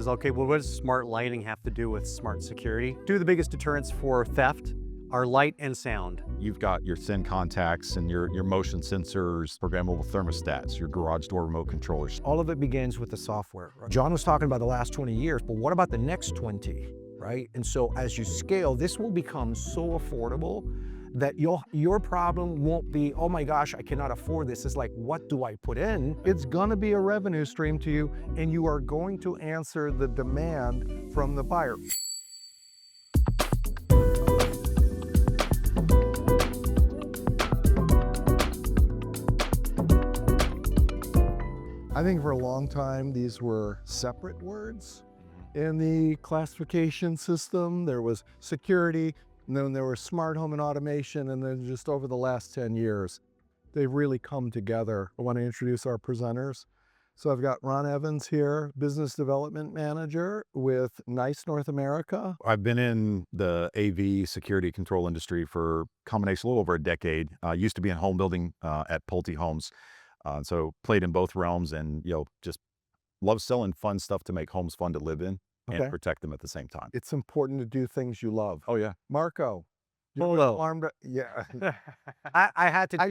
is, okay, well, what does smart lighting have to do with smart security? Two of the biggest deterrents for theft are light and sound. You've got your thin contacts and your motion sensors, programmable thermostats, your garage door remote controllers. All of it begins with the software. Right? John was talking about the last 20 years, but what about the next 20, right? And so as you scale, this will become so affordable that your problem won't be, oh my gosh, I cannot afford this. It's like, what do I put in? It's gonna be a revenue stream to you, and you are going to answer the demand from the buyer. I think for a long time, these were separate words in the classification system. There was security, and then there was smart home and automation, and then just over the last 10 years, they've really come together. I want to introduce our presenters. So I've got Ron Evans here, Business Development Manager with NICE North America. I've been in the AV security control industry for a combination a little over a decade. Used to be in home building at Pulte Homes. So played in both realms, and just love selling fun stuff to make homes fun to live in and protect them at the same time. It's important to do things you love. Oh yeah. Marco. Hello. Yeah. I had to.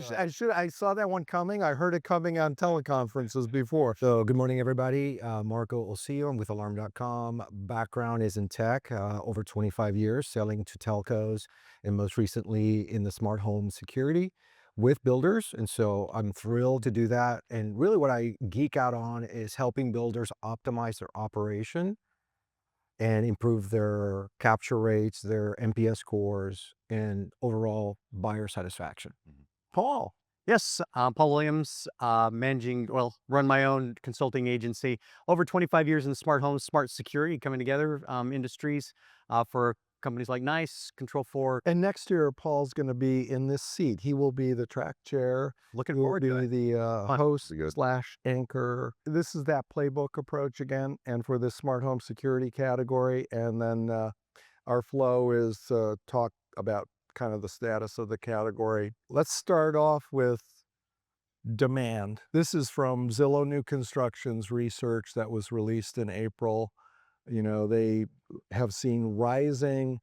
I saw that one coming. I heard it coming on teleconferences before. So good morning, everybody. Marco Osio. I'm with Alarm.com. Background is in tech, over 25 years selling to telcos, and most recently in the smart home security with builders. And so I'm thrilled to do that. And really what I geek out on is helping builders optimize their operation and improve their capture rates, their NPS scores, and overall buyer satisfaction. Paul. Yes, Paul Williams, run my own consulting agency. Over 25 years in the smart home, smart security, coming together industries for companies like NICE, Control4. And next year, Paul's going to be in this seat. He will be the track chair. Looking forward to it. Be the host / anchor. This is that playbook approach again, and for this smart home security category. And then our flow is talk about kind of the status of the category. Let's start off with demand. This is from Zillow New Construction's research that was released in April. They have seen rising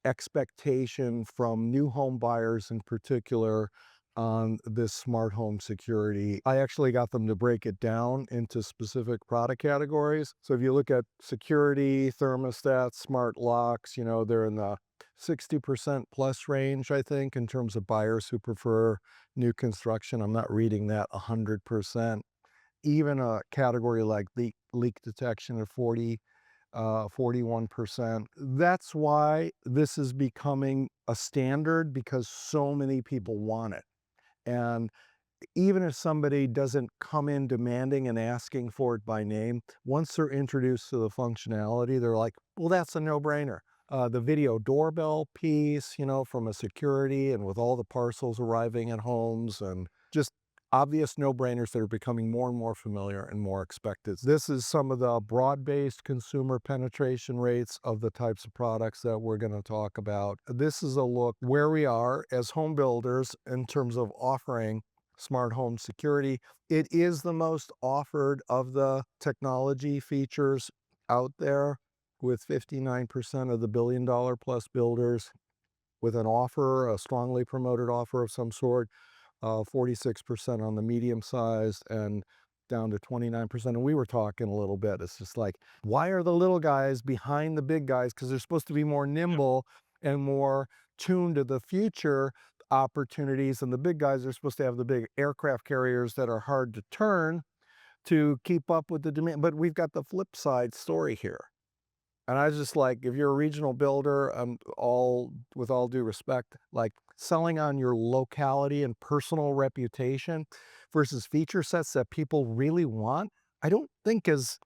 expectation from new home buyers in particular on this smart home security. I actually got them to break it down into specific product categories. So if you look at security, thermostats, smart locks, they're in the 60% plus range, I think, in terms of buyers who prefer new construction. I'm not reading that 100%. Even a category like leak detection at 41%. That's why this is becoming a standard, because so many people want it. And even if somebody doesn't come in demanding and asking for it by name, once they're introduced to the functionality, they're like, well, that's a no-brainer. The video doorbell piece, from a security, and with all the parcels arriving at homes, and just obvious no-brainers that are becoming more and more familiar and more expected. This is some of the broad-based consumer penetration rates of the types of products that we're going to talk about. This is a look where we are as home builders in terms of offering smart home security. It is the most offered of the technology features out there, with 59% of the billion-dollar plus builders with an offer, a strongly promoted offer of some sort. 46% on the medium sized, and down to 29%. And we were talking a little bit. It's just like, why are the little guys behind the big guys? Because they're supposed to be more nimble and more tuned to the future opportunities. And the big guys are supposed to have the big aircraft carriers that are hard to turn to keep up with the demand. But we've got the flip side story here. And I was just like, if you're a regional builder, with all due respect, like selling on your locality and personal reputation versus feature sets that people really want, I don't think it's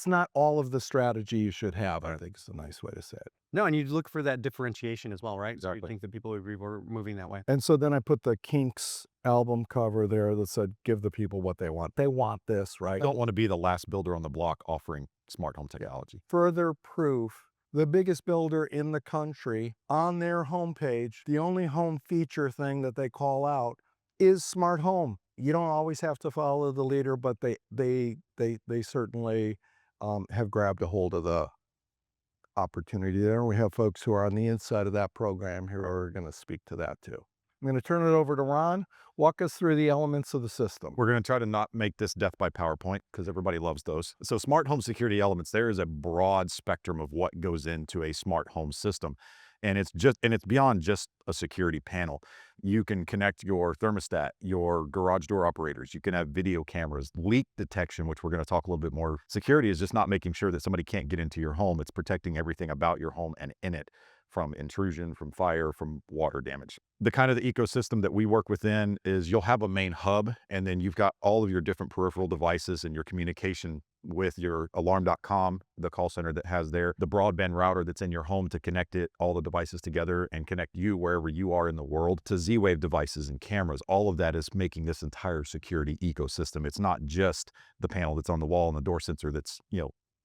not all of the strategy you should have. I think it's a nice way to say it. No, and you look for that differentiation as well, right? Exactly. So you think that people were moving that way. And so then I put the Kinks album cover there that said, give the people what they want. They want this, right? I don't want to be the last builder on the block offering smart home technology. Further proof, the biggest builder in the country, on their homepage, the only home feature thing that they call out is smart home. You don't always have to follow the leader, but they certainly have grabbed a hold of the opportunity there. And we have folks who are on the inside of that program here who are going to speak to that too. I'm going to turn it over to Ron. Walk us through the elements of the system. We're going to try to not make this death by PowerPoint because everybody loves those. So smart home security elements, there is a broad spectrum of what goes into a smart home system. And it's beyond just a security panel. You can connect your thermostat, your garage door operators. You can have video cameras, leak detection, which we're going to talk a little bit more. Security is just not making sure that somebody can't get into your home. It's protecting everything about your home and in it, from intrusion, from fire, from water damage. The kind of the ecosystem that we work within is you'll have a main hub, and then you've got all of your different peripheral devices and your communication with your Alarm.com, the call center that has there, the broadband router that's in your home to connect all the devices together and connect you wherever you are in the world, to Z-Wave devices and cameras. All of that is making this entire security ecosystem. It's not just the panel that's on the wall and the door sensor that's,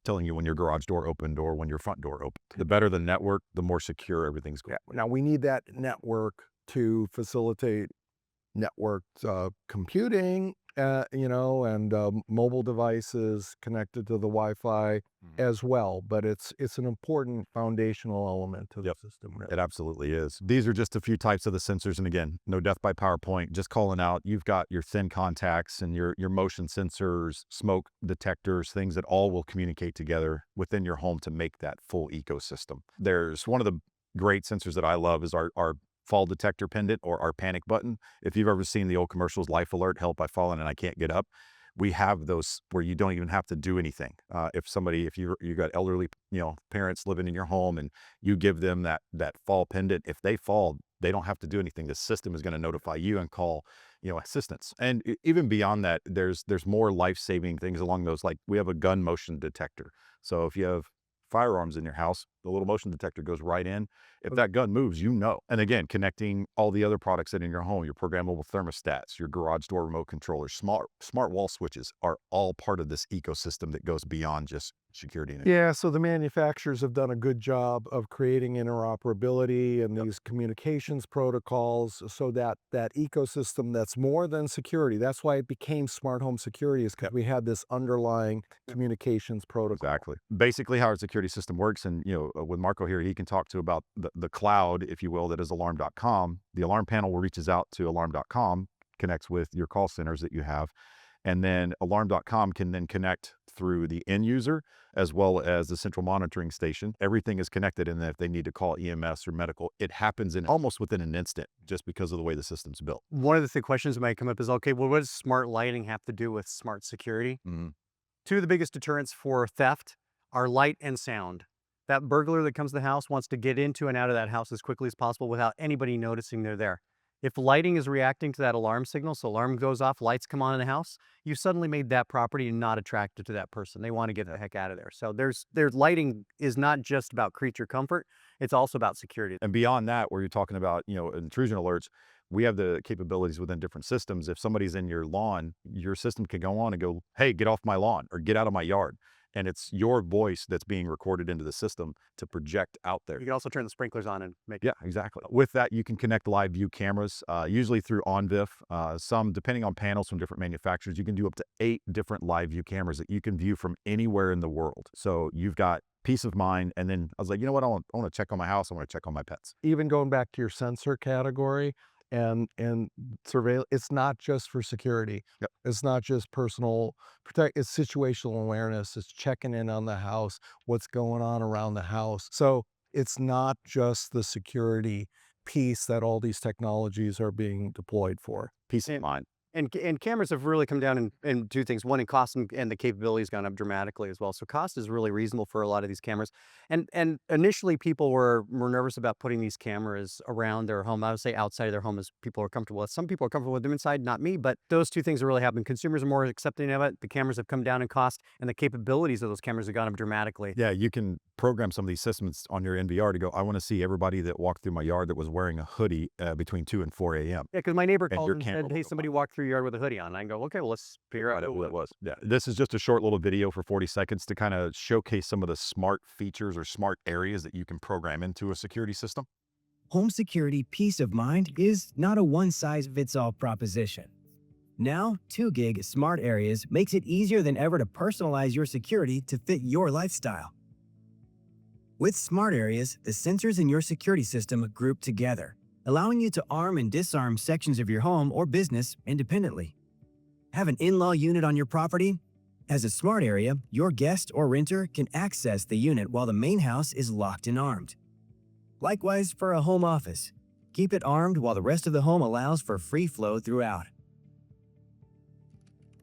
telling you when your garage door opened or when your front door opened. The better the network, the more secure everything's going. Yeah. Now we need that network to facilitate networked computing, and mobile devices connected to the Wi-Fi as well. But it's an important foundational element to the system. Really. It absolutely is. These are just a few types of the sensors. And again, no death by PowerPoint, just calling out, you've got your thin contacts and your motion sensors, smoke detectors, things that all will communicate together within your home to make that full ecosystem. There's one of the great sensors that I love is our fall detector pendant, or our panic button. If you've ever seen the old commercials, Life Alert, help, I've fallen and I can't get up. We have those where you don't even have to do anything. If you got elderly, parents living in your home and you give them that fall pendant, if they fall, they don't have to do anything. The system is going to notify you and call, assistance. And even beyond that, there's more life-saving things along those. Like we have a gun motion detector. So if you have firearms in your house, the little motion detector goes right in. If that gun moves, And again, connecting all the other products that in your home, your programmable thermostats, your garage door remote controllers, smart wall switches are all part of this ecosystem that goes beyond just security. Yeah, so the manufacturers have done a good job of creating interoperability and these communications protocols so that ecosystem that's more than security. That's why it became smart home security, is because we had this underlying communications protocol. Exactly. Basically how our security system works, and with Marco here, he can talk to about the cloud, if you will, that is Alarm.com. The alarm panel reaches out to Alarm.com, connects with your call centers that you have, and then Alarm.com can then connect through the end user as well as the central monitoring station. Everything is connected, and then if they need to call EMS or medical, it happens in almost within an instant, just because of the way the system's built. One of the questions that might come up is, okay, well, what does smart lighting have to do with smart security? Two of the biggest deterrents for theft are light and sound. That burglar that comes to the house wants to get into and out of that house as quickly as possible without anybody noticing they're there. If lighting is reacting to that alarm signal, so alarm goes off, lights come on in the house, you suddenly made that property not attractive to that person. They want to get the heck out of there. So there's lighting is not just about creature comfort, it's also about security. And beyond that, where you're talking about, intrusion alerts, we have the capabilities within different systems. If somebody's in your lawn, your system can go on and go, hey, get off my lawn or get out of my yard. And it's your voice that's being recorded into the system to project out there. You can also turn the sprinklers on and make Yeah, exactly. With that, you can connect live view cameras, usually through OnVIF. Some, depending on panels from different manufacturers, you can do up to 8 different live view cameras that you can view from anywhere in the world. So you've got peace of mind. And then I was like, you know what? I want to check on my house. I want to check on my pets. Even going back to your sensor category, and surveil, it's not just for security. Yep. It's not just personal protect. It's situational awareness. It's checking in on the house, what's going on around the house. So it's not just the security piece that all these technologies are being deployed for. Peace of mind. And cameras have really come down in two things. One, in cost, and the capability has gone up dramatically as well. So cost is really reasonable for a lot of these cameras. And initially, people were nervous about putting these cameras around their home. I would say outside of their home as people are comfortable with. Some people are comfortable with them inside, not me. But those two things are really happening. Consumers are more accepting of it. The cameras have come down in cost, and the capabilities of those cameras have gone up dramatically. Yeah, you can program some of these systems on your NVR to go, I want to see everybody that walked through my yard that was wearing a hoodie between 2 and 4 a.m. Yeah, because my neighbor And called your and camera said, will hey, go somebody by. walked through your yard with a hoodie on. And I go, okay, well, let's figure out who it was. Yeah, this is just a short little video for 40 seconds to kind of showcase some of the smart features or smart areas that you can program into a security system. Home security peace of mind is not a one-size-fits-all proposition. Now, 2 Gig Smart Areas makes it easier than ever to personalize your security to fit your lifestyle. With Smart Areas, the sensors in your security system group together, allowing you to arm and disarm sections of your home or business independently. Have an in-law unit on your property? As a Smart Area, your guest or renter can access the unit while the main house is locked and armed. Likewise for a home office. Keep it armed while the rest of the home allows for free flow throughout.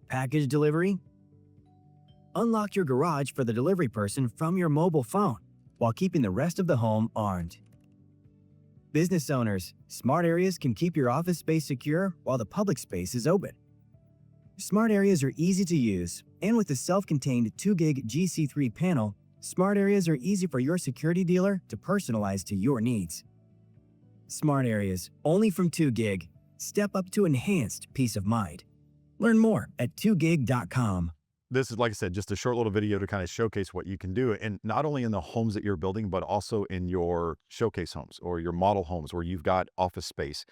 Package delivery? Unlock your garage for the delivery person from your mobile phone while keeping the rest of the home armed. Business owners, Smart Areas can keep your office space secure while the public space is open. Smart Areas are easy to use, and with the self-contained 2 Gig GC3 panel, Smart Areas are easy for your security dealer to personalize to your needs. Smart Areas, only from 2 Gig. Step up to enhanced peace of mind. Learn more at 2gig.com. This is, like I said, just a short little video to kind of showcase what you can do. And not only in the homes that you're building, but also in your showcase homes or your model homes where you've got office space.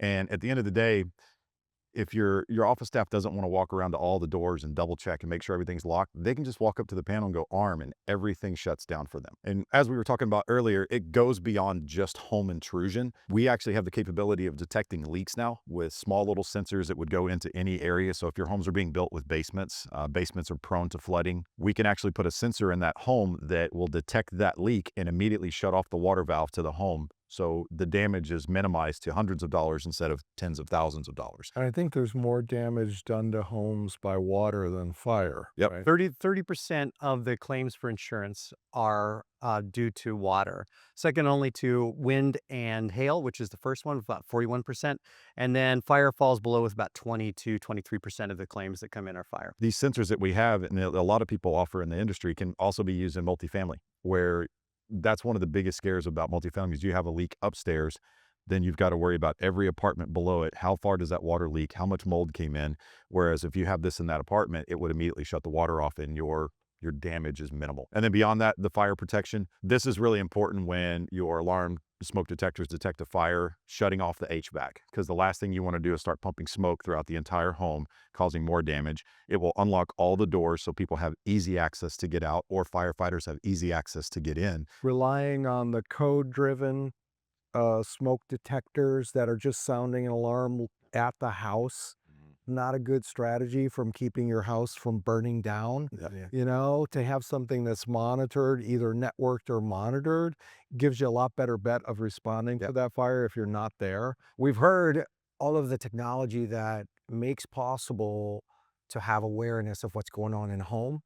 And at the end of the day, if your office staff doesn't want to walk around to all the doors and double check and make sure everything's locked, they can just walk up to the panel and go arm and everything shuts down for them. And as we were talking about earlier, it goes beyond just home intrusion. We actually have the capability of detecting leaks now with small little sensors that would go into any area. So if your homes are being built with basements, basements are prone to flooding, we can actually put a sensor in that home that will detect that leak and immediately shut off the water valve to the home. So the damage is minimized to hundreds of dollars instead of tens of thousands of dollars. And I think there's more damage done to homes by water than fire. Yep. right? 30% of the claims for insurance are due to water. Second only to wind and hail, which is the first one, with about 41%. And then fire falls below with about 20 to 23% of the claims that come in are fire. These sensors that we have, and a lot of people offer in the industry, can also be used in multifamily, where that's one of the biggest scares about multifamily is you have a leak upstairs, then you've got to worry about every apartment below it. How far does that water leak? How much mold came in? Whereas if you have this in that apartment, it would immediately shut the water off and your damage is minimal. And then beyond that, the fire protection. This is really important when your alarm smoke detectors detect a fire, shutting off the HVAC, because the last thing you want to do is start pumping smoke throughout the entire home, causing more damage. It will unlock all the doors so people have easy access to get out, or firefighters have easy access to get in. Relying on the code-driven smoke detectors that are just sounding an alarm at the house, not a good strategy from keeping your house from burning down. Yeah. To have something that's monitored, either networked or monitored, gives you a lot better bet of responding to that fire if you're not there. We've heard all of the technology that makes possible to have awareness of what's going on in a home.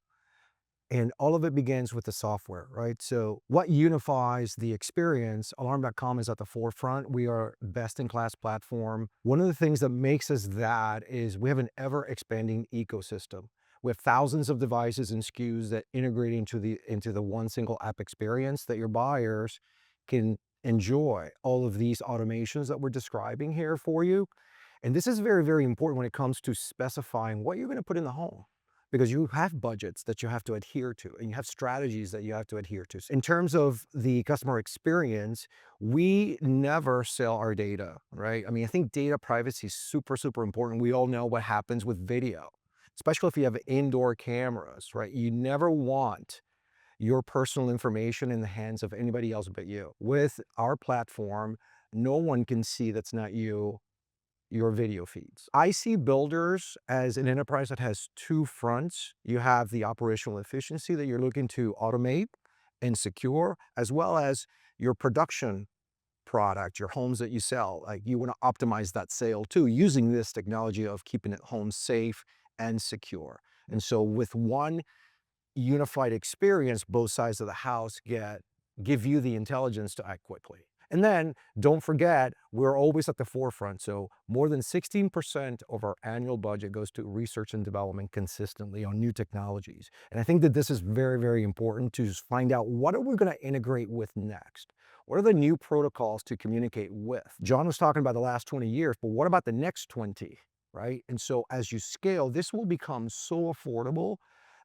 And all of it begins with the software, right? So what unifies the experience, Alarm.com is at the forefront. We are best-in-class platform. One of the things that makes us that is we have an ever-expanding ecosystem. We have thousands of devices and SKUs that integrate into the one single app experience that your buyers can enjoy all of these automations that we're describing here for you. And this is very, very important when it comes to specifying what you're going to put in the home, because you have budgets that you have to adhere to and you have strategies that you have to adhere to. In terms of the customer experience, we never sell our data, right? I mean, I think data privacy is super, super important. We all know what happens with video, especially if you have indoor cameras, right? You never want your personal information in the hands of anybody else but you. With our platform, no one can see that's not you, your video feeds. I see builders as an enterprise that has two fronts. You have the operational efficiency that you're looking to automate and secure, as well as your production product, your homes that you sell. Like, you want to optimize that sale too, using this technology of keeping it home safe and secure. And so with one unified experience, both sides of the house give you the intelligence to act quickly. And then don't forget, we're always at the forefront. So more than 16% of our annual budget goes to research and development consistently on new technologies. And I think that this is very, very important to just find out, what are we going to integrate with next? What are the new protocols to communicate with? John was talking about the last 20 years, but what about the next 20, right? And so as you scale, this will become so affordable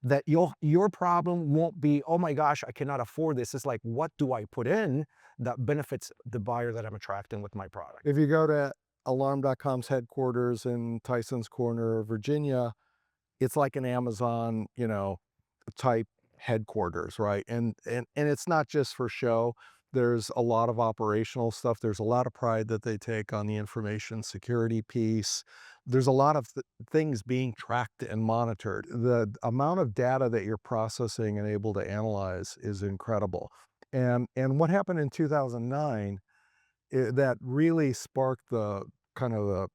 that your problem won't be, oh my gosh, I cannot afford this. It's like, what do I put in that benefits the buyer that I'm attracting with my product? If you go to Alarm.com's headquarters in Tyson's Corner, Virginia, it's like an Amazon, type headquarters, right? And it's not just for show. There's a lot of operational stuff. There's a lot of pride that they take on the information security piece. There's a lot of things being tracked and monitored. The amount of data that you're processing and able to analyze is incredible. And what happened in 2009 that really sparked the kind of the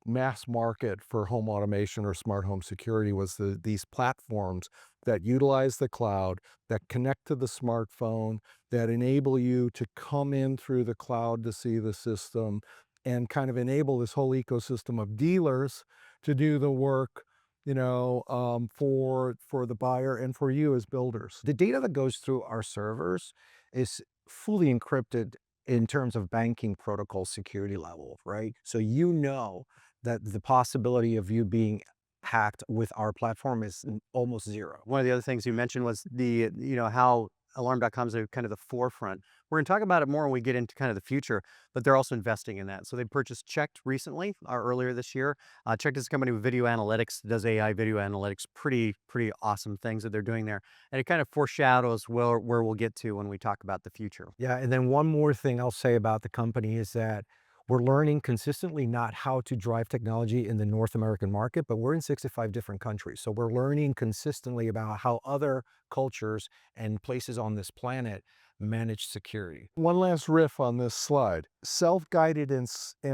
mass market for home automation or smart home security was these platforms that utilize the cloud, that connect to the smartphone, that enable you to come in through the cloud to see the system and kind of enable this whole ecosystem of dealers to do the work, for the buyer and for you as builders. The data that goes through our servers is fully encrypted in terms of banking protocol security level, right? So you know that the possibility of you being hacked with our platform is almost zero. One of the other things you mentioned was how Alarm.com's are kind of the forefront. We're going to talk about it more when we get into kind of the future, but they're also investing in that. So they purchased Checked recently, or earlier this year. Checked is a company with video analytics, does AI video analytics, pretty awesome things that they're doing there. And it kind of foreshadows where we'll get to when we talk about the future. Yeah, and then one more thing I'll say about the company is that we're learning consistently not how to drive technology in the North American market, but we're in 65 different countries. So we're learning consistently about how other cultures and places on this planet manage security. One last riff on this slide. Self-guided and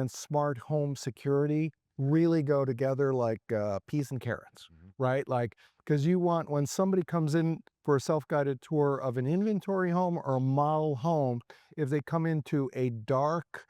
smart home security really go together like peas and carrots, right? Like, because you want, when somebody comes in for a self-guided tour of an inventory home or a model home, if they come into a dark,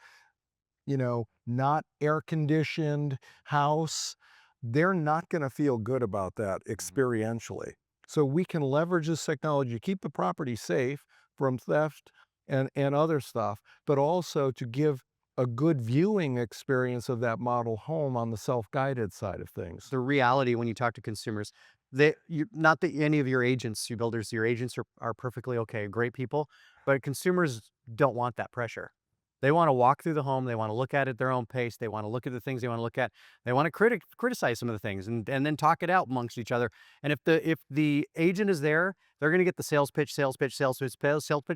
not air-conditioned house, they're not going to feel good about that experientially. So we can leverage this technology to keep the property safe from theft and other stuff, but also to give a good viewing experience of that model home on the self-guided side of things. The reality when you talk to consumers, not that any of your agents, you builders, your agents are perfectly okay, great people, but consumers don't want that pressure. They want to walk through the home. They want to look at it at their own pace. They want to look at the things they want to look at. They want to criticize some of the things and then talk it out amongst each other. And if the agent is there, they're going to get the sales pitch,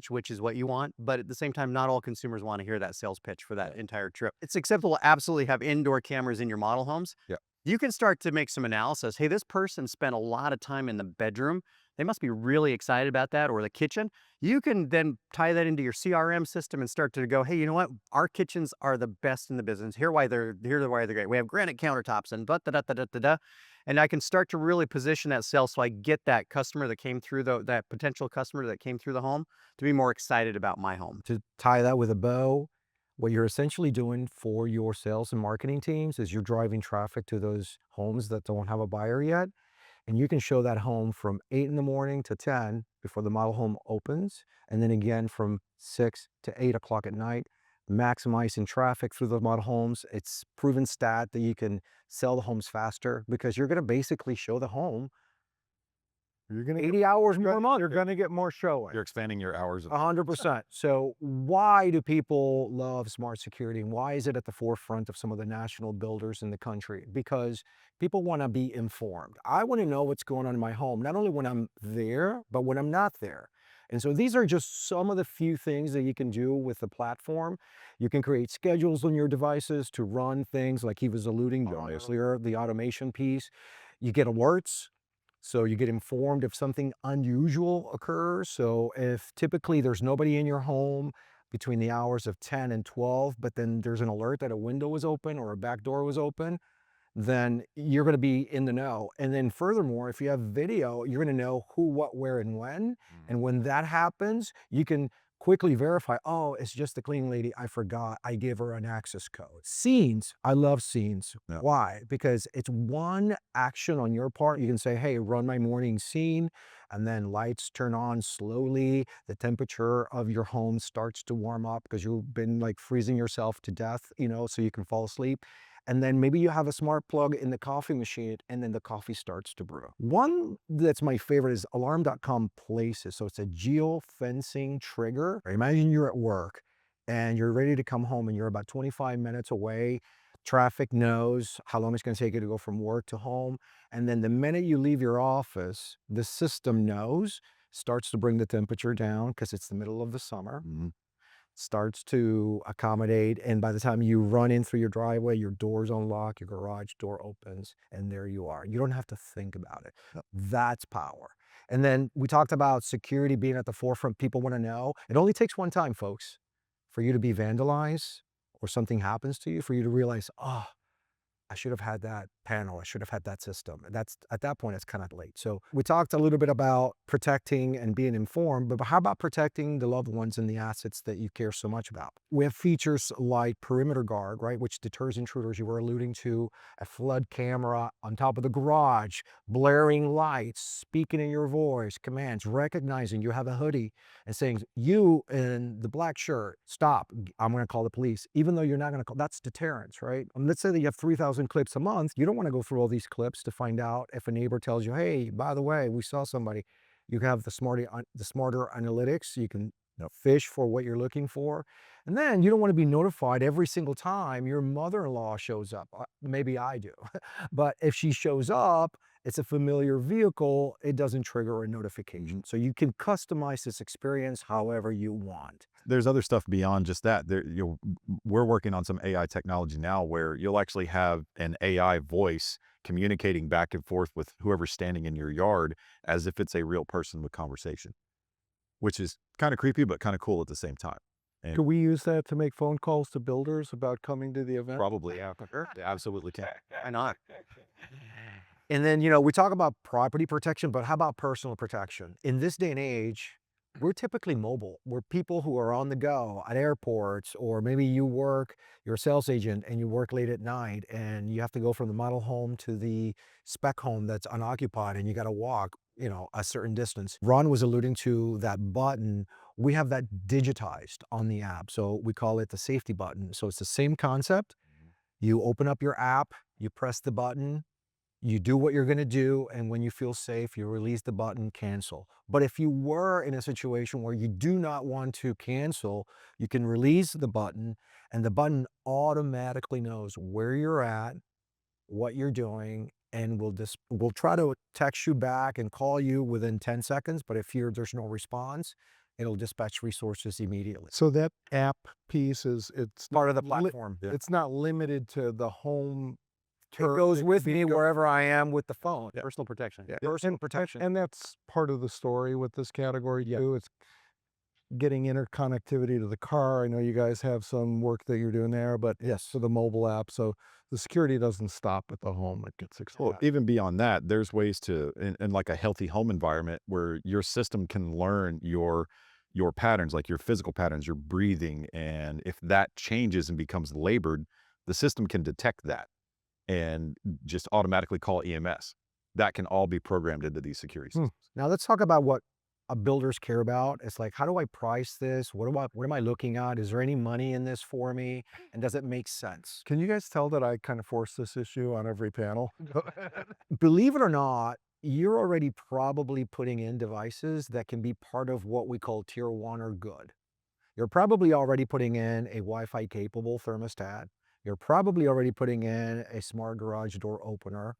which is what you want. But at the same time, not all consumers want to hear that sales pitch for that entire trip. It's acceptable to absolutely have indoor cameras in your model homes. Yeah. You can start to make some analysis. Hey, this person spent a lot of time in the bedroom. They must be really excited about that, or the kitchen. You can then tie that into your CRM system and start to go, hey, you know what? Our kitchens are the best in the business. Here's why they're great. We have granite countertops and da da da da da da. And I can start to really position that sale so I get that customer that came through that potential customer that came through the home to be more excited about my home. To tie that with a bow, what you're essentially doing for your sales and marketing teams is you're driving traffic to those homes that don't have a buyer yet. And you can show that home from 8 in the morning to 10 before the model home opens, and then again from 6 to 8 o'clock at night, maximizing traffic through the model homes. It's proven stat that you can sell the homes faster because you're going to basically show the home You're going to 80 hours more a month. You're going to get more showing. You're expanding your hours of 100%. So why do people love smart security, and why is it at the forefront of some of the national builders in the country? Because people want to be informed. I want to know what's going on in my home, not only when I'm there, but when I'm not there. And so these are just some of the few things that you can do with the platform. You can create schedules on your devices to run things like he was alluding to earlier, the automation piece. You get alerts. So you get informed if something unusual occurs. So if typically there's nobody in your home between the hours of 10 and 12, but then there's an alert that a window was open or a back door was open, then you're going to be in the know. And then furthermore, if you have video, you're going to know who, what, where, and when. And when that happens, you can quickly verify, oh, it's just the cleaning lady. I forgot. I gave her an access code. Scenes. I love scenes. Yeah. Why? Because it's one action on your part. You can say, hey, run my morning scene. And then lights turn on slowly. The temperature of your home starts to warm up because you've been like freezing yourself to death, so you can fall asleep. And then maybe you have a smart plug in the coffee machine and then the coffee starts to brew. One that's my favorite is Alarm.com Places. So it's a geo-fencing trigger. Imagine you're at work and you're ready to come home and you're about 25 minutes away Traffic knows how long it's going to take you to go from work to home. And then the minute you leave your office, the system knows, starts to bring the temperature down because it's the middle of the summer, Mhm. starts to accommodate. And by the time you run in through your driveway, your door's unlocked, your garage door opens, and there you are. You don't have to think about it. Yep. That's power. And then we talked about security being at the forefront. People want to know. It only takes one time, folks, for you to be vandalized or something happens to you, for you to realize, oh, I should have had that panel. I should have had that system. And that's at that point, it's kind of late. So we talked a little bit about protecting and being informed, but how about protecting the loved ones and the assets that you care so much about? We have features like perimeter guard, right, which deters intruders. You were alluding to a flood camera on top of the garage, blaring lights, speaking in your voice, commands, recognizing you have a hoodie and saying, you in the black shirt, stop, I'm going to call the police, even though you're not going to call. That's deterrence, right? Let's say that you have 3,000 clips a month. You don't want to go through all these clips to find out if a neighbor tells you, hey, by the way, we saw somebody. You have the smarter analytics. You can fish for what you're looking for. And then you don't want to be notified every single time your mother-in-law shows up. Maybe I do. But if she shows up, it's a familiar vehicle, it doesn't trigger a notification. So you can customize this experience however you want. There's other stuff beyond just that. We're working on some AI technology now where you'll actually have an AI voice communicating back and forth with whoever's standing in your yard as if it's a real person with conversation, which is kind of creepy, but kind of cool at the same time. And Could we use that to make phone calls to builders about coming to the event? probably, yeah, sure, they absolutely can. Why not? And then, we talk about property protection, but how about personal protection? In this day and age, we're typically mobile. We're people who are on the go at airports, or maybe you're a sales agent and you work late at night and you have to go from the model home to the spec home that's unoccupied and you got to walk, a certain distance. Ron was alluding to that button. We have that digitized on the app. So we call it the safety button. So it's the same concept. You open up your app, you press the button, you do what you're going to do, and when you feel safe, you release the button, cancel. But if you were in a situation where you do not want to cancel, you can release the button, and the button automatically knows where you're at, what you're doing, and will try to text you back and call you within 10 seconds. But if there's no response, it'll dispatch resources immediately. So that app piece it's Part of the not platform. it's not limited to the home. It goes with me wherever I am with the phone. Personal protection. Yeah. Personal protection. And that's part of the story with this category too. It's getting interconnectivity to the car. I know you guys have some work that you're doing there, but Yes. for the mobile app, so the security doesn't stop at the home. It gets Well, expanded. even beyond that, there's ways to, in like a healthy home environment where your system can learn your patterns, like your physical patterns, your breathing. And if that changes and becomes labored, the system can detect that and just automatically call EMS. That can all be programmed into these security systems. Now let's talk about what builders care about. It's like, how do I price this? What am I looking at? Is there any money in this for me? And does it make sense? Can you guys tell that I kind of force this issue on every panel? Believe it or not, you're already probably putting in devices that can be part of what we call tier 1 or good. You're probably already putting in a Wi-Fi capable thermostat. You're probably already putting in a smart garage door opener.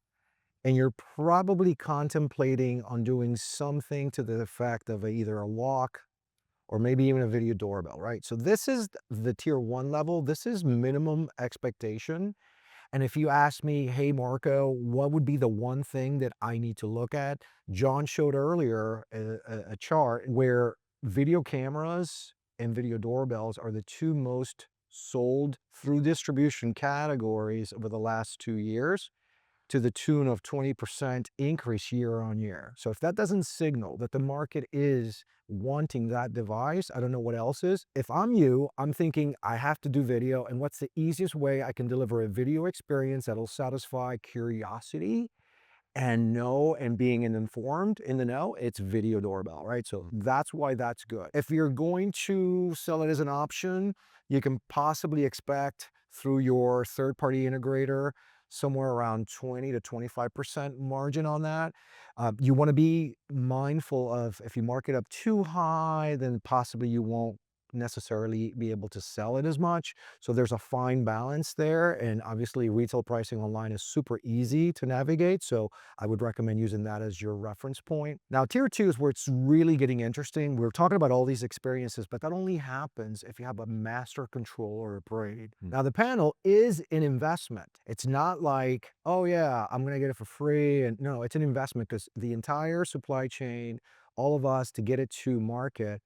And you're probably contemplating on doing something to the effect of either a lock or maybe even a video doorbell, right? So this is the tier 1 level. This is minimum expectation. And if you ask me, hey, Marco, what would be the one thing that I need to look at? John showed earlier a chart where video cameras and video doorbells are the two most sold through distribution categories over the last 2 years, to the tune of 20% increase year on year. So if that doesn't signal that the market is wanting that device, I don't know what else is. If I'm you, I'm thinking I have to do video, and what's the easiest way I can deliver a video experience that'll satisfy curiosity and being informed in the know? It's video doorbell, right? So that's why that's good. If you're going to sell it as an option, you can possibly expect through your third-party integrator somewhere around 20 to 25% margin on that. You want to be mindful of, if you mark it up too high, then possibly you won't necessarily be able to sell it as much. So there's a fine balance there. And obviously retail pricing online is super easy to navigate. So I would recommend using that as your reference point. Now, tier two is where it's really getting interesting. We're talking about all these experiences, but that only happens if you have a master control or a braid. Now, the panel is an investment. It's not like, oh yeah, I'm going to get it for free. And no, it's an investment because the entire supply chain, all of us to get it to market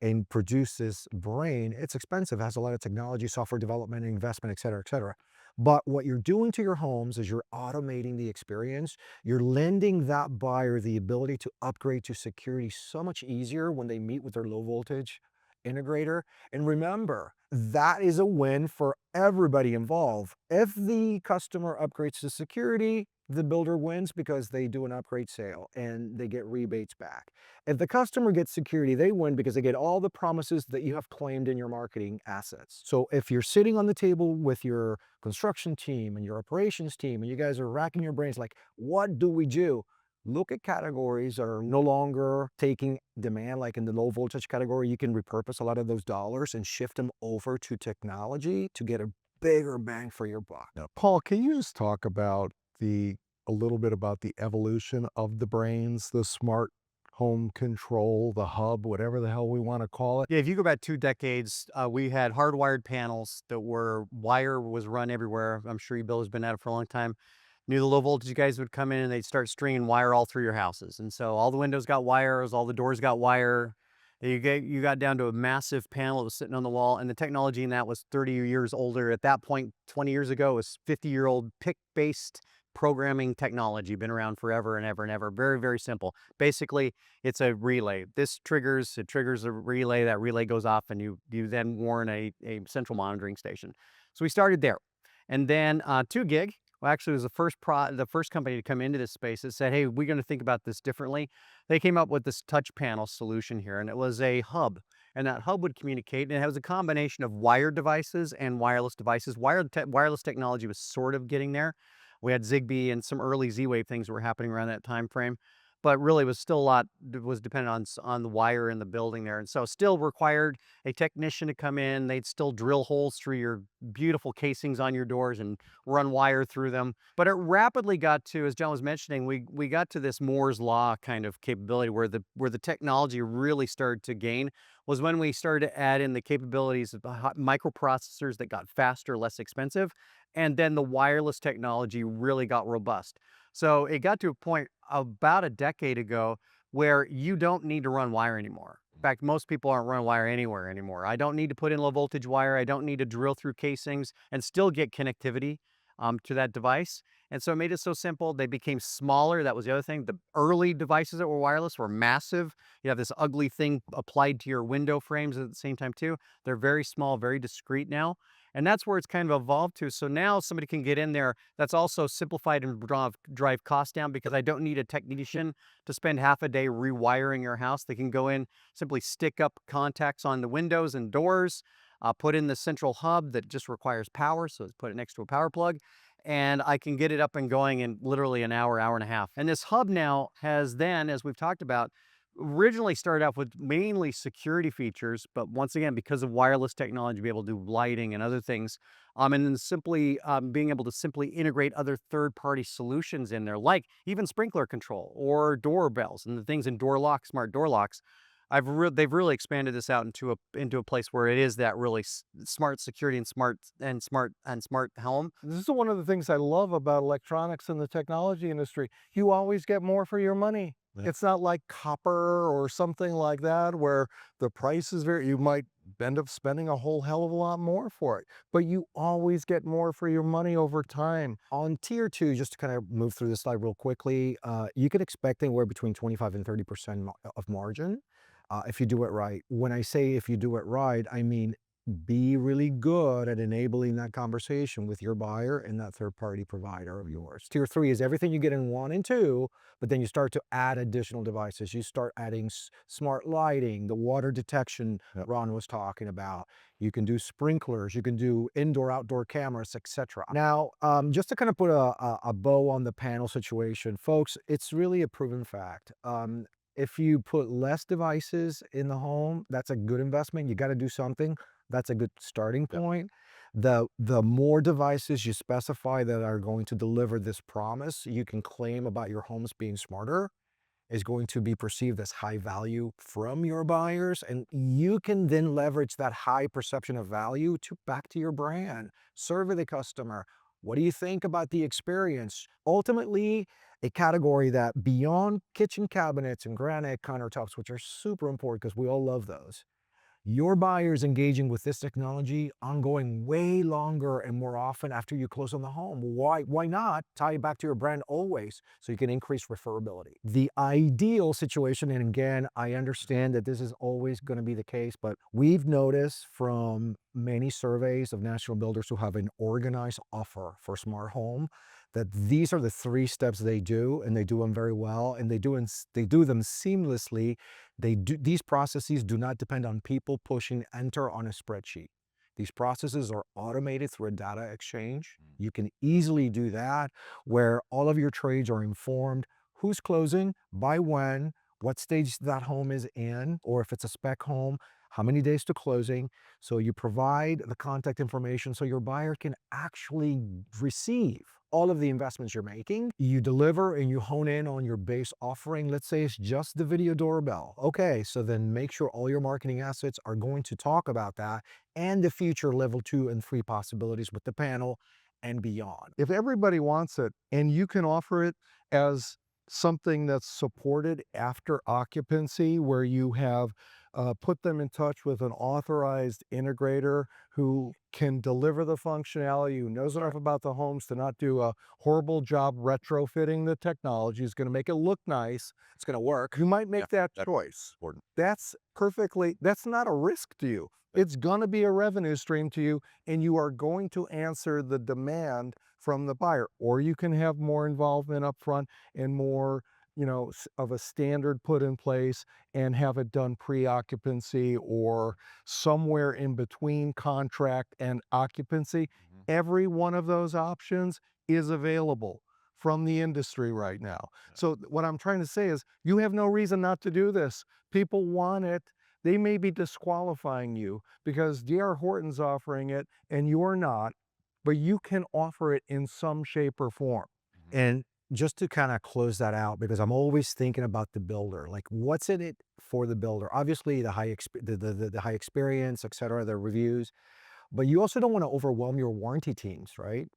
and produce this brain, it's expensive, has a lot of technology, software development, investment, et cetera, et cetera. But what you're doing to your homes is you're automating the experience. You're lending that buyer the ability to upgrade to security so much easier when they meet with their low voltage integrator. And remember, that is a win for everybody involved. If the customer upgrades to security, the builder wins because they do an upgrade sale and they get rebates back. If the customer gets security, they win because they get all the promises that you have claimed in your marketing assets. So if you're sitting on the table with your construction team and your operations team and you guys are racking your brains like, what do we do? Look at categories that are no longer taking demand, like in the low voltage category, you can repurpose a lot of those dollars and shift them over to technology to get a bigger bang for your buck. Now, Paul, can you just talk about a little bit about the evolution of the brains, the smart home control, the hub, whatever the hell we want to call it? Yeah, if you go back 2 decades, we had hardwired panels that were wire was run everywhere. I'm sure you Bill has been at it for a long time. Knew the low voltage guys would come in and they'd start stringing wire all through your houses. And so all the windows got wires, all the doors got wire. You got down to a massive panel that was sitting on the wall, and the technology in that was 30 years older. At that point, 20 years ago, it was 50-year-old PIC-based programming technology, been around forever and ever and ever. Very, very simple. Basically, it's a relay. It triggers a relay, that relay goes off, and you then warn a central monitoring station. So we started there. And then 2 gig, well, actually, it was the first company to come into this space that said, hey, we're going to think about this differently. They came up with this touch panel solution here, and it was a hub. And that hub would communicate, and it was a combination of wired devices and wireless devices. Wireless technology was sort of getting there. We had Zigbee and some early Z-Wave things that were happening around that time frame. But really was still a lot was dependent on the wire in the building there. And so still required a technician to come in. They'd still drill holes through your beautiful casings on your doors and run wire through them. But it rapidly got to, as John was mentioning, we got to this Moore's Law kind of capability where the technology really started to gain was when we started to add in the capabilities of the microprocessors that got faster, less expensive. And then the wireless technology really got robust. So it got to a point about a decade ago where you don't need to run wire anymore. In fact, most people aren't running wire anywhere anymore. I don't need to put in low voltage wire. I don't need to drill through casings and still get connectivity to that device. And so it made it so simple. They became smaller. That was the other thing. The early devices that were wireless were massive. You have this ugly thing applied to your window frames at the same time too. They're very small, very discreet now. And that's where it's kind of evolved to. So now somebody can get in there. That's also simplified and drive costs down because I don't need a technician to spend half a day rewiring your house. They can go in, simply stick up contacts on the windows and doors, put in the central hub that just requires power. So put it next to a power plug. And I can get it up and going in literally an hour, hour and a half. And this hub now has then, as we've talked about, originally started off with mainly security features, but once again, because of wireless technology, be able to do lighting and other things, and then simply being able to simply integrate other third-party solutions in there, like even sprinkler control or doorbells and the things in door locks, smart door locks. They've really expanded this out into a place where it is that really smart security and smart home. This is one of the things I love about electronics and the technology industry. You always get more for your money. Yeah. It's not like copper or something like that where the price is you might end up spending a whole hell of a lot more for it, but you always get more for your money over time. On tier two, just to kind of move through this slide real quickly, you can expect anywhere between 25 and 30% of margin if you do it right. When I say if you do it right, I mean be really good at enabling that conversation with your buyer and that third-party provider of yours. Tier three is everything you get in one and two, but then you start to add additional devices. You start adding smart lighting, the water detection Ron was talking about. You can do sprinklers, you can do indoor-outdoor cameras, etc. Now, just to kind of put a bow on the panel situation, folks, it's really a proven fact. If you put less devices in the home, that's a good investment. You got to do something. That's a good starting Yep. point. The more devices you specify that are going to deliver this promise you can claim about your homes being smarter is going to be perceived as high value from your buyers. And you can then leverage that high perception of value to back to your brand. Survey the customer. What do you think about the experience? Ultimately, a category that beyond kitchen cabinets and granite countertops, which are super important because we all love those, your buyers engaging with this technology ongoing way longer and more often after you close on the home. Why not tie it back to your brand always so you can increase referability? The ideal situation, and again, I understand that this is always going to be the case, but we've noticed from many surveys of national builders who have an organized offer for smart home that these are the 3 steps they do, and they do them very well, and they do them seamlessly. These processes do not depend on people pushing enter on a spreadsheet. These processes are automated through a data exchange. You can easily do that where all of your trades are informed, who's closing, by when, what stage that home is in, or if it's a spec home, how many days to closing. So you provide the contact information so your buyer can actually receive all of the investments you're making. You deliver and you hone in on your base offering. Let's say it's just the video doorbell. Okay, so then make sure all your marketing assets are going to talk about that and the future level 2 and 3 possibilities with the panel and beyond. If everybody wants it and you can offer it as something that's supported after occupancy, where you have put them in touch with an authorized integrator who can deliver the functionality, who knows enough about the homes to not do a horrible job retrofitting the technology, is going to make it look nice, It's going to work. you might make that that's choice. important. That's not a risk to you. It's going to be a revenue stream to you, and you are going to answer the demand from the buyer. Or you can have more involvement up front and more, of a standard put in place and have it done pre-occupancy or somewhere in between contract and occupancy. Every one of those options is available from the industry right now. So what I'm trying to say is you have no reason not to do this. People want it. They may be disqualifying you because D.R. Horton's offering it and you're not, but you can offer it in some shape or form. And just to kind of close that out, because I'm always thinking about the builder, like what's in it for the builder? Obviously, the the high experience, et cetera, the reviews, but you also don't want to overwhelm your warranty teams, right?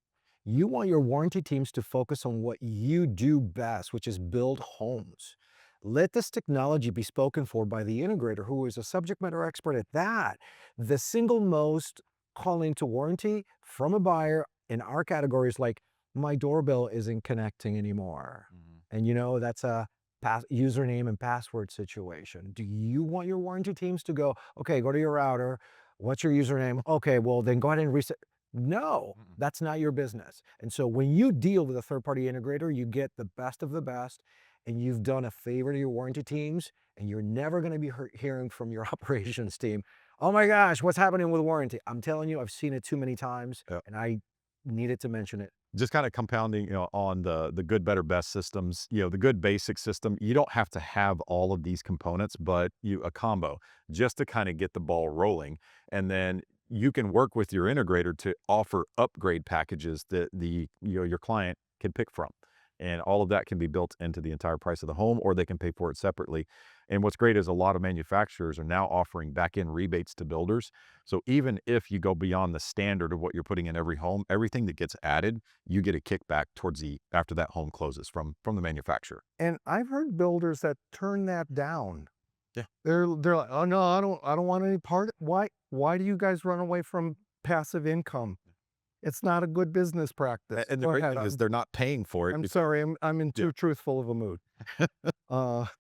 You want your warranty teams to focus on what you do best, which is build homes. Let this technology be spoken for by the integrator, who is a subject matter expert at that. The single most calling to warranty from a buyer in our category is like, my doorbell isn't connecting anymore. And that's a username and password situation. Do you want your warranty teams to go, okay, go to your router, what's your username? Okay, well then go ahead and reset. No, that's not your business. And so when you deal with a third-party integrator, you get the best of the best, and you've done a favor to your warranty teams, and you're never going to be hearing from your operations team, oh my gosh, what's happening with warranty? I'm telling you, I've seen it too many times, Yeah. and I needed to mention it. Just kind of compounding, on the good, better, best systems, the good basic system. You don't have to have all of these components, but a combo just to kind of get the ball rolling. And then you can work with your integrator to offer upgrade packages that your client can pick from. And all of that can be built into the entire price of the home, or they can pay for it separately. And what's great is a lot of manufacturers are now offering back-end rebates to builders. So even if you go beyond the standard of what you're putting in every home, everything that gets added, you get a kickback after that home closes from the manufacturer. And I've heard builders that turn that down. Yeah. They're like, oh no, I don't want any part. Why do you guys run away from passive income? It's not a good business practice. And the Go great ahead. thing is they're not paying for it. I'm sorry, I'm in too truthful of a mood.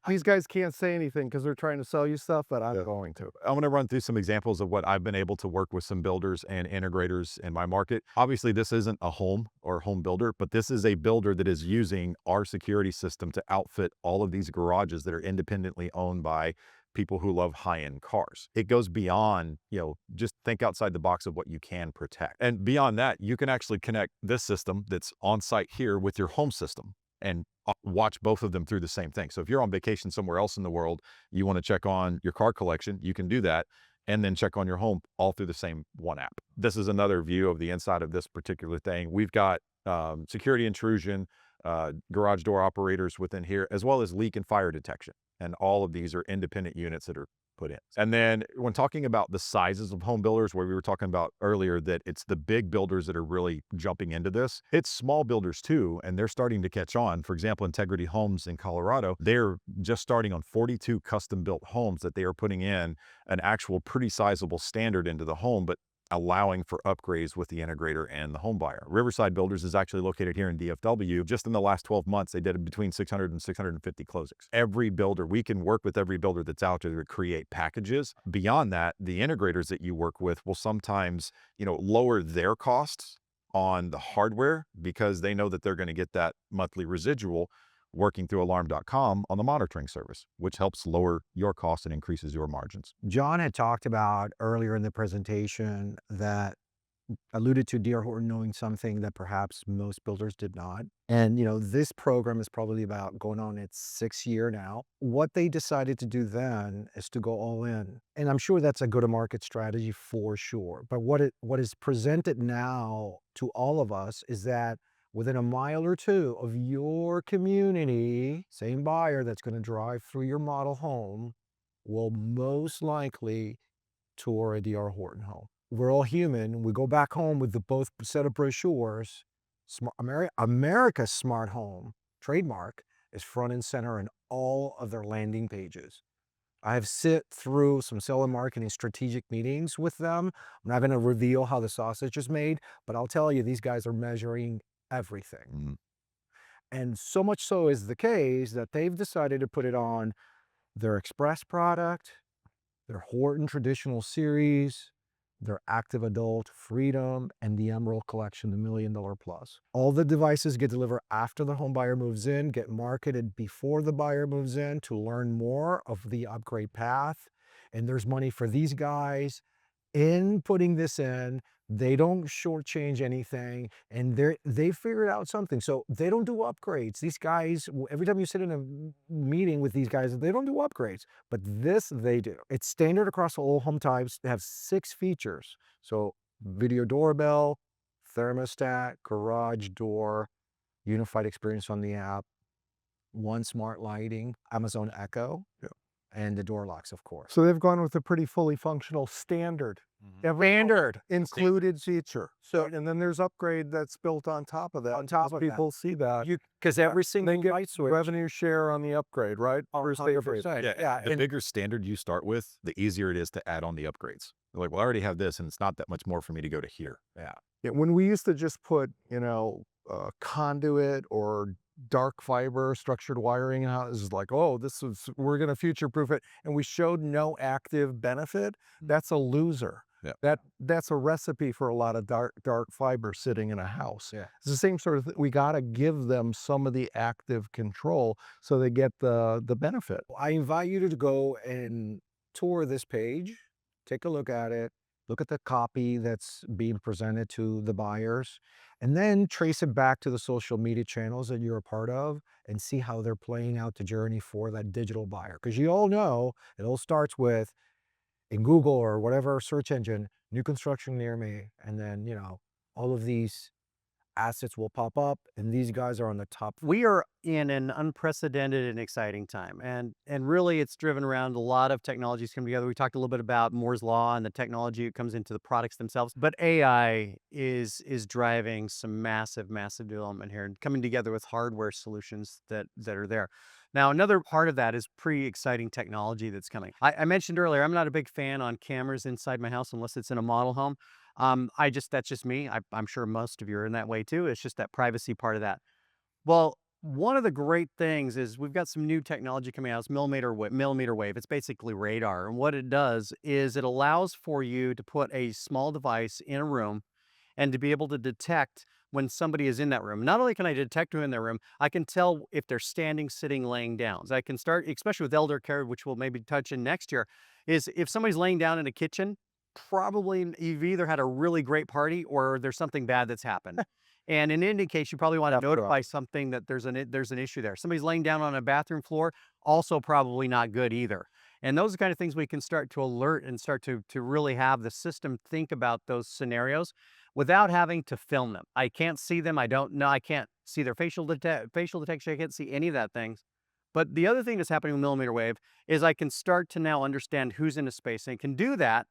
These guys can't say anything because they're trying to sell you stuff, but I'm going to. I'm going to run through some examples of what I've been able to work with some builders and integrators in my market. Obviously, this isn't a home or home builder, but this is a builder that is using our security system to outfit all of these garages that are independently owned by people who love high-end cars. It goes beyond, just think outside the box of what you can protect. And beyond that, you can actually connect this system that's on site here with your home system. and watch both of them through the same thing. So if you're on vacation somewhere else in the world, you want to check on your car collection, you can do that, and then check on your home all through the same one app. This is another view of the inside of this particular thing. We've got security intrusion, garage door operators within here, as well as leak and fire detection. And all of these are independent units that are put in. And then when talking about the sizes of home builders, where we were talking about earlier that it's the big builders that are really jumping into this, it's small builders too, and they're starting to catch on. For example, Integrity Homes in Colorado, they're just starting on 42 custom built homes that they are putting in an actual pretty sizable standard into the home, but allowing for upgrades with the integrator and the home buyer. Riverside Builders is actually located here in DFW. Just in the last 12 months, they did between 600 and 650 closings. Every builder, we can work with every builder that's out there to create packages. Beyond that, the integrators that you work with will sometimes, lower their costs on the hardware because they know that they're going to get that monthly residual working through Alarm.com on the monitoring service, which helps lower your costs and increases your margins. John had talked about earlier in the presentation that alluded to D.R. Horton knowing something that perhaps most builders did not. And, this program is probably about going on its 6th year now. What they decided to do then is to go all in. And I'm sure that's a go-to-market strategy for sure. But what is presented now to all of us is that within a mile or two of your community, same buyer that's going to drive through your model home will most likely tour a D.R. Horton home. We're all human. We go back home with the both set of brochures. America's smart home trademark is front and center in all of their landing pages. I've sit through some sales and marketing strategic meetings with them. I'm not going to reveal how the sausage is made, but I'll tell you, these guys are measuring everything. Mm. And so much so is the case that they've decided to put it on their Express product, their Horton Traditional Series, their Active Adult Freedom, and the Emerald Collection, the $1 Million Plus. All the devices get delivered after the home buyer moves in, get marketed before the buyer moves in to learn more of the upgrade path. And there's money for these guys in putting this in. They don't shortchange anything, and they figured out something. So they don't do upgrades. These guys, every time you sit in a meeting with these guys, they don't do upgrades, but this they do. It's standard across all home types. They have 6 features. So video doorbell, thermostat, garage door, unified experience on the app, one smart lighting, Amazon Echo, and the door locks, of course. So they've gone with a pretty fully functional standard. Every Standard. included feature. So, and then there's upgrade that's built on top of that. On top of that. People see that. Because every single They get light switch. revenue share on the upgrade, right? First they upgrade. 100%. The and bigger standard you start with, the easier it is to add on the upgrades. They're like, well, I already have this, and it's not that much more for me to go to here. Yeah, when we used to just put, conduit or dark fiber structured wiring in houses, like, oh, we're going to future proof it, and we showed no active benefit, that's a loser. Yeah. That's a recipe for a lot of dark fiber sitting in a house. Yeah. It's the same sort of thing. We got to give them some of the active control so they get the benefit. I invite you to go and tour this page, take a look at it, look at the copy that's being presented to the buyers, and then trace it back to the social media channels that you're a part of and see how they're playing out the journey for that digital buyer. Because you all know it all starts with, in Google or whatever search engine, new construction near me, and then, all of these assets will pop up, and these guys are on the top. We are in an unprecedented and exciting time, and really it's driven around a lot of technologies coming together. We talked a little bit about Moore's law and the technology that comes into the products themselves, but AI is driving some massive development here and coming together with hardware solutions that are there. Now, another part of that is pretty exciting technology that's coming. I mentioned earlier, I'm not a big fan on cameras inside my house unless it's in a model home. That's just me. I'm sure most of you are in that way too. It's just that privacy part of that. Well, one of the great things is we've got some new technology coming out. It's millimeter wave. It's basically radar. And what it does is it allows for you to put a small device in a room and to be able to detect when somebody is in that room. Not only can I detect who in their room, I can tell if they're standing, sitting, laying down. So I can start, especially with elder care, which we'll maybe touch in next year, is if somebody's laying down in a kitchen, probably you've either had a really great party or there's something bad that's happened. And in any case, you probably want to notify something that there's an issue there. Somebody's laying down on a bathroom floor, also probably not good either. And those are the kind of things we can start to alert and start to really have the system think about those scenarios without having to film them. I can't see them. I don't know. I can't see their facial detection. I can't see any of that things. But the other thing that's happening with millimeter wave is I can start to now understand who's in a space and can do that.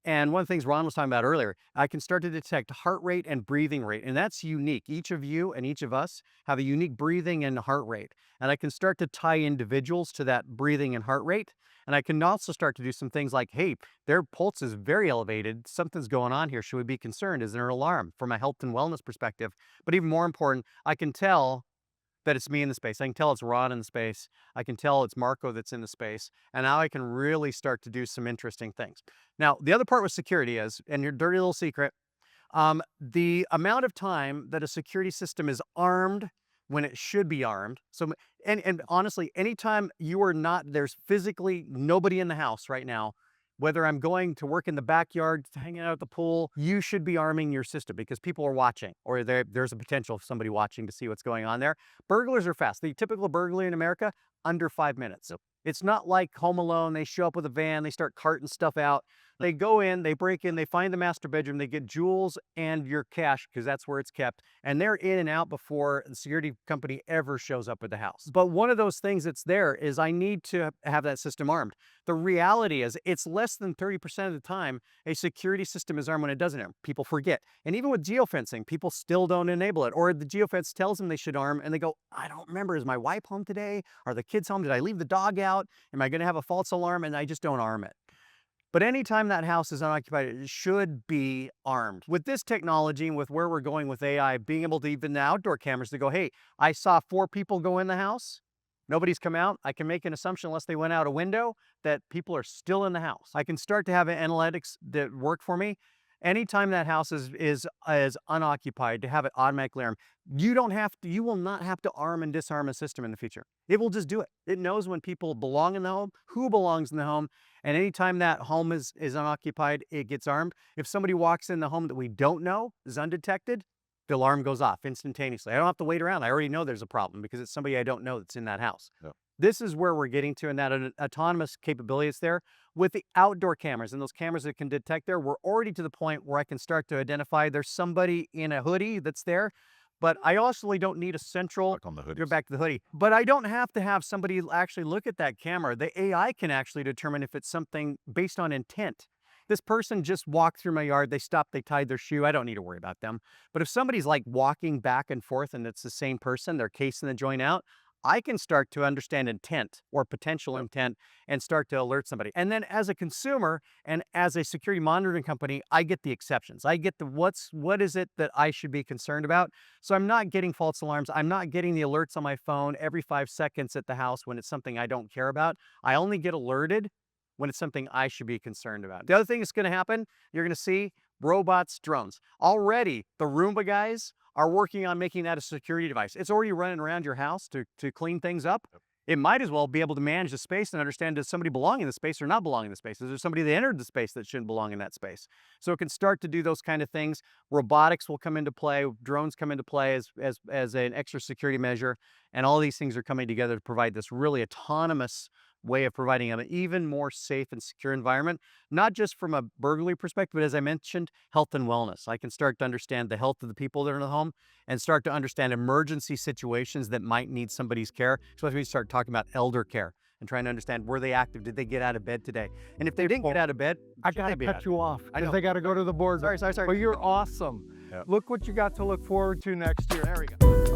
And one of the things Ron was talking about earlier, I can start to detect heart rate and breathing rate, and that's unique. Each of you and each of us have a unique breathing and heart rate, and I can start to tie individuals to that breathing and heart rate. And I can also start to do some things like, hey, their pulse is very elevated. Something's going on here. Should we be concerned? Is there an alarm from a health and wellness perspective? But even more important, I can tell that it's me in the space. I can tell it's Ron in the space. I can tell it's Marco that's in the space. And now I can really start to do some interesting things. Now, the other part with security is, and your dirty little secret, the amount of time that a security system is armed when it should be armed. So, and honestly, anytime you are not, there's physically nobody in the house right now, whether I'm going to work in the backyard, hanging out at the pool, you should be arming your system because people are watching, or there's a potential of somebody watching to see what's going on there. Burglars are fast. The typical burglary in America, under 5 minutes. It's not like Home Alone. They show up with a van, they start carting stuff out. They go in, they break in, they find the master bedroom, they get jewels and your cash because that's where it's kept. And they're in and out before the security company ever shows up at the house. But one of those things that's there is I need to have that system armed. The reality is it's less than 30% of the time a security system is armed when it doesn't arm. People forget. And even with geofencing, people still don't enable it. Or the geofence tells them they should arm and they go, I don't remember. Is my wife home today? Are the kids home? Did I leave the dog out? Am I going to have a false alarm? And I just don't arm it. But anytime that house is unoccupied, it should be armed. With this technology and with where we're going with AI, being able to even the outdoor cameras to go, hey, I saw 4 people go in the house. Nobody's come out. I can make an assumption, unless they went out a window, that people are still in the house. I can start to have analytics that work for me. Anytime that house is unoccupied, to have it automatically armed. You will not have to arm and disarm a system in the future. It will just do it. It knows when people belong in the home, who belongs in the home, and anytime that home is unoccupied, it gets armed. If somebody walks in the home that we don't know, is undetected, the alarm goes off instantaneously. I don't have to wait around. I already know there's a problem because it's somebody I don't know that's in that house. Yeah. This is where we're getting to, and that autonomous capability is there. With the outdoor cameras and those cameras that can detect there, we're already to the point where I can start to identify there's somebody in a hoodie that's there. But I also don't need a central, Back on the go hoodies. back to the hoodie. But I don't have to have somebody actually look at that camera. The AI can actually determine if it's something based on intent. This person just walked through my yard, they stopped, they tied their shoe. I don't need to worry about them. But if somebody's like walking back and forth and it's the same person, they're casing the joint out, I can start to understand intent or potential intent and start to alert somebody. And then as a consumer and as a security monitoring company, I get the exceptions. I get the what is it that I should be concerned about? So I'm not getting false alarms. I'm not getting the alerts on my phone every 5 seconds at the house when it's something I don't care about. I only get alerted when it's something I should be concerned about. The other thing that's going to happen, you're going to see robots, drones. Already, the Roomba guys are working on making that a security device. It's already running around your house to clean things up. It might as well be able to manage the space and understand, does somebody belong in the space or not belong in the space? Is there somebody that entered the space that shouldn't belong in that space? So it can start to do those kind of things. Robotics will come into play. Drones come into play as an extra security measure. And all these things are coming together to provide this really autonomous way of providing an even more safe and secure environment, not just from a burglary perspective, but as I mentioned, health and wellness. I can start to understand the health of the people that are in the home and start to understand emergency situations that might need somebody's care, especially when we start talking about elder care and trying to understand, were they active? Did they get out of bed today? And if they didn't get out of bed, I gotta cut you off I know. because I gotta go to the board. Sorry. But you're awesome. Yeah. Look what you got to look forward to next year. There we go.